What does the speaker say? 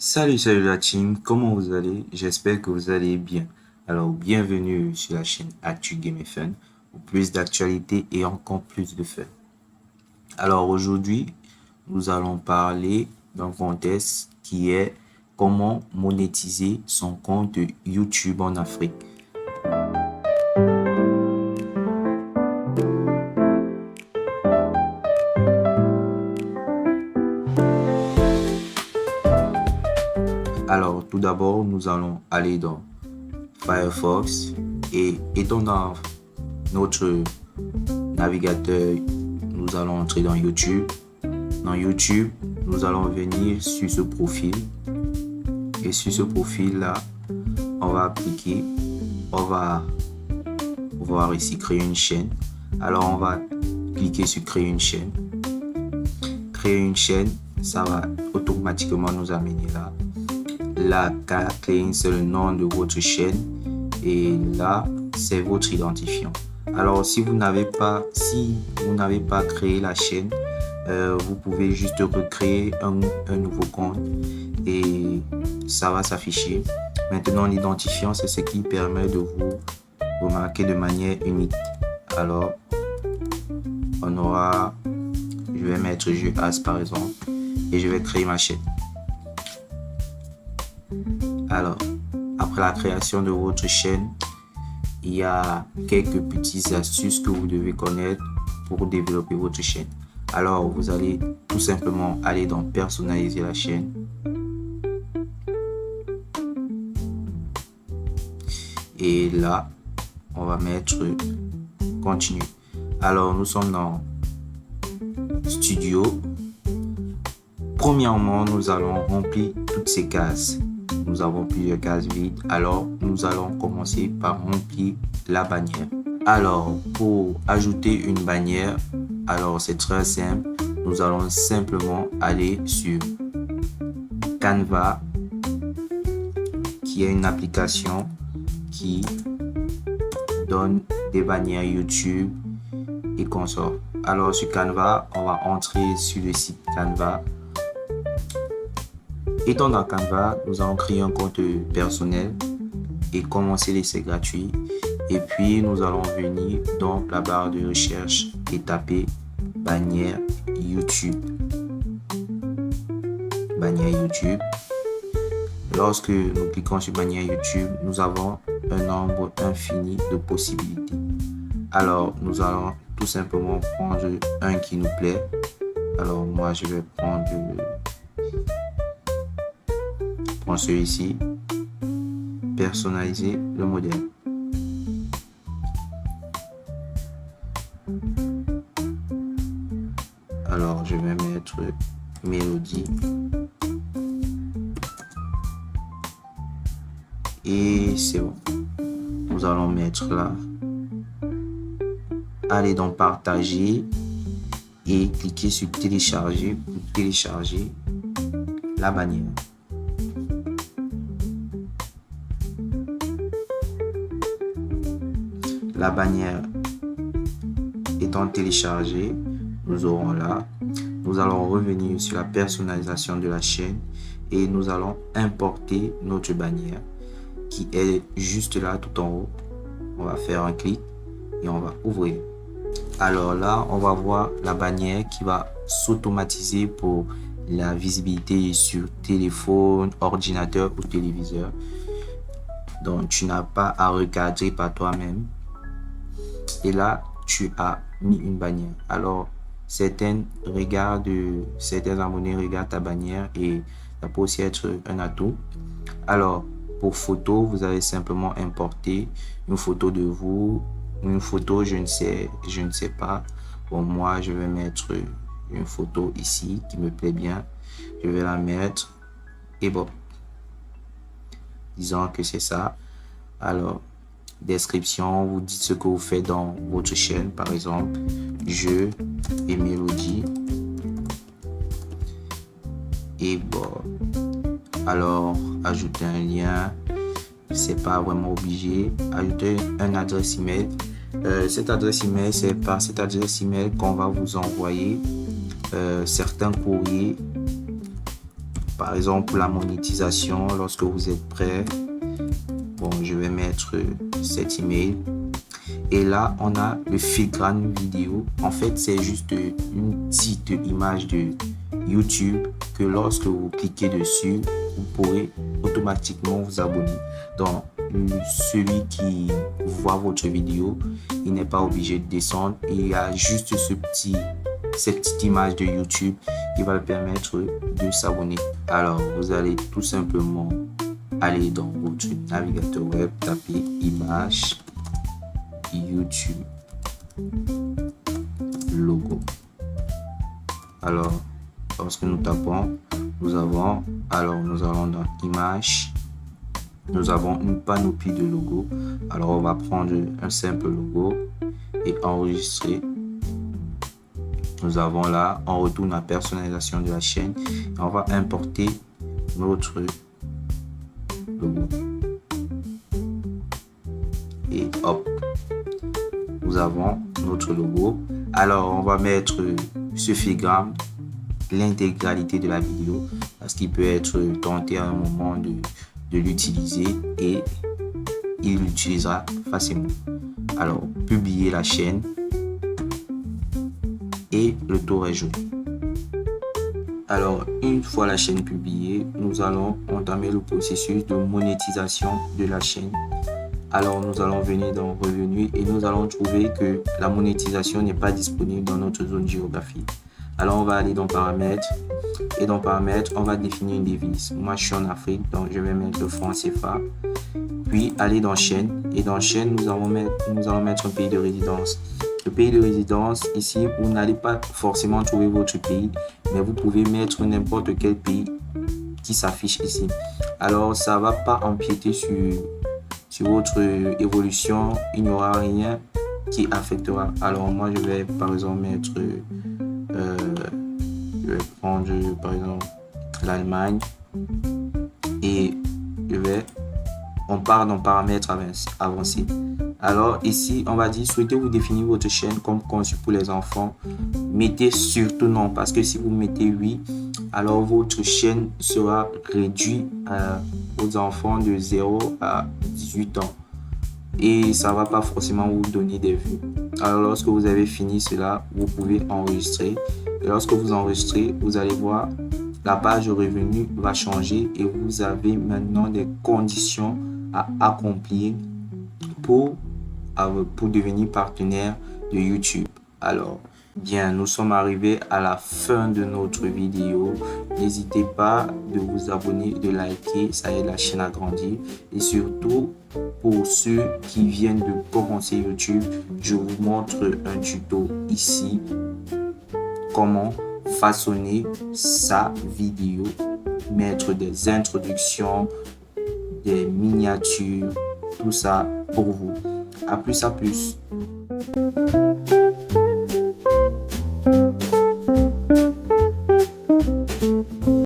Salut la team, comment vous allez? J'espère que vous allez bien. Alors, bienvenue sur la chaîne Actu Game et Fun, pour plus d'actualité et encore plus de fun. Alors aujourd'hui, nous allons parler d'un contexte qui est comment monétiser son compte YouTube en Afrique. Alors, tout d'abord, nous allons aller dans Firefox et étant dans notre navigateur, nous allons entrer dans YouTube. Dans YouTube, nous allons venir sur ce profil et sur ce profil-là, on va appliquer, on va voir ici créer une chaîne. Alors, on va cliquer sur créer une chaîne. Créer une chaîne, ça va automatiquement nous amener là. La clé, c'est le nom de votre chaîne et là, c'est votre identifiant. Alors, si vous n'avez pas créé la chaîne, vous pouvez juste recréer un nouveau compte et ça va s'afficher. Maintenant, l'identifiant, c'est ce qui permet de vous remarquer de manière unique. Alors, je vais mettre jeu as par exemple et je vais créer ma chaîne. Alors, après la création de votre chaîne, il y a quelques petites astuces que vous devez connaître pour développer votre chaîne. Alors, vous allez tout simplement aller dans personnaliser la chaîne. Et là, on va mettre continue. Alors, nous sommes dans studio. Premièrement, nous allons remplir toutes ces cases. Nous avons plusieurs cases vides. Alors, nous allons commencer par remplir la bannière. Alors, pour ajouter une bannière, alors c'est très simple. Nous allons simplement aller sur Canva, qui est une application qui donne des bannières YouTube et consorts. Alors, sur Canva, on va entrer sur le site Canva. Étant dans Canva, nous allons créer un compte personnel et commencer l'essai gratuit. Et puis, nous allons venir dans la barre de recherche et taper bannière YouTube. Bannière YouTube. Lorsque nous cliquons sur bannière YouTube, nous avons un nombre infini de possibilités. Alors, nous allons tout simplement prendre un qui nous plaît. Alors, moi, je vais prendre celui-ci, personnaliser le modèle. Alors, je vais mettre mélodie et c'est bon. Nous allons mettre là, aller dans partager et cliquer sur télécharger pour télécharger la bannière. La bannière étant téléchargée, nous aurons là. Nous allons revenir sur la personnalisation de la chaîne et nous allons importer notre bannière qui est juste là tout en haut. On va faire un clic et on va ouvrir. Alors là, on va voir la bannière qui va s'automatiser pour la visibilité sur téléphone, ordinateur ou téléviseur. Donc, tu n'as pas à recadrer par toi-même. Et là, tu as mis une bannière. Alors, certains abonnés regardent ta bannière et ça peut aussi être un atout. Alors, pour photo, vous allez simplement importer une photo de vous. Une photo, je ne sais pas. Bon, moi, je vais mettre une photo ici qui me plaît bien. Je vais la mettre et bon. Disons que c'est ça. Alors, description, vous dites ce que vous faites dans votre chaîne, par exemple, jeux et mélodie. Et bon, alors, ajouter un lien, c'est pas vraiment obligé. Ajouter une adresse email. Cette adresse email, c'est par cette adresse email qu'on va vous envoyer certains courriers par exemple pour la monétisation, lorsque vous êtes prêt, bon, je vais mettre cet email. Et là, on a le filigrane vidéo. En fait, c'est juste une petite image de YouTube que lorsque vous cliquez dessus, vous pourrez automatiquement vous abonner. Donc, celui qui voit votre vidéo, il n'est pas obligé de descendre. Il y a juste cette petite image de YouTube qui va le permettre de s'abonner. Alors, vous allez tout simplement aller dans votre navigateur web, taper image YouTube logo. Alors, lorsque nous tapons, nous allons dans image, nous avons une panoplie de logos. Alors, on va prendre un simple logo et enregistrer. Nous avons là, on retourne à personnalisation de la chaîne et on va importer notre logo. Et hop, nous avons notre logo. Alors, on va mettre ce filigrane, l'intégralité de la vidéo, parce qu'il peut être tenté à un moment de l'utiliser et il l'utilisera facilement. Alors, publier la chaîne et le tour est joué. Alors, une fois la chaîne publiée, nous allons entamer le processus de monétisation de la chaîne. Alors, nous allons venir dans Revenus et nous allons trouver que la monétisation n'est pas disponible dans notre zone géographique. Alors, on va aller dans Paramètres et dans Paramètres, on va définir une devise. Moi, je suis en Afrique, donc je vais mettre le franc CFA. Puis, aller dans Chaîne et dans Chaîne, nous allons mettre un pays de résidence. Le pays de résidence, ici, vous n'allez pas forcément trouver votre pays, mais vous pouvez mettre n'importe quel pays qui s'affiche ici. Alors, ça ne va pas empiéter sur votre évolution, il n'y aura rien qui affectera. Alors moi je vais par exemple mettre je vais prendre par exemple l'Allemagne et on part dans paramètres avancés. Alors ici on va dire souhaitez-vous définir votre chaîne comme conçue pour les enfants, mettez surtout non, parce que si vous mettez oui, alors votre chaîne sera réduite aux enfants de 0 à 18 ans et ça va pas forcément vous donner des vues. Alors lorsque vous avez fini cela, vous pouvez enregistrer et lorsque vous enregistrez, vous allez voir la page de revenus va changer et vous avez maintenant des conditions à accomplir pour devenir partenaire de YouTube. Alors, bien, nous sommes arrivés à la fin de notre vidéo. N'hésitez pas de vous abonner, de liker, ça aide la chaîne à grandir. Et surtout, pour ceux qui viennent de commencer YouTube, je vous montre un tuto ici. Comment façonner sa vidéo, mettre des introductions, des miniatures, tout ça pour vous. À plus, à plus.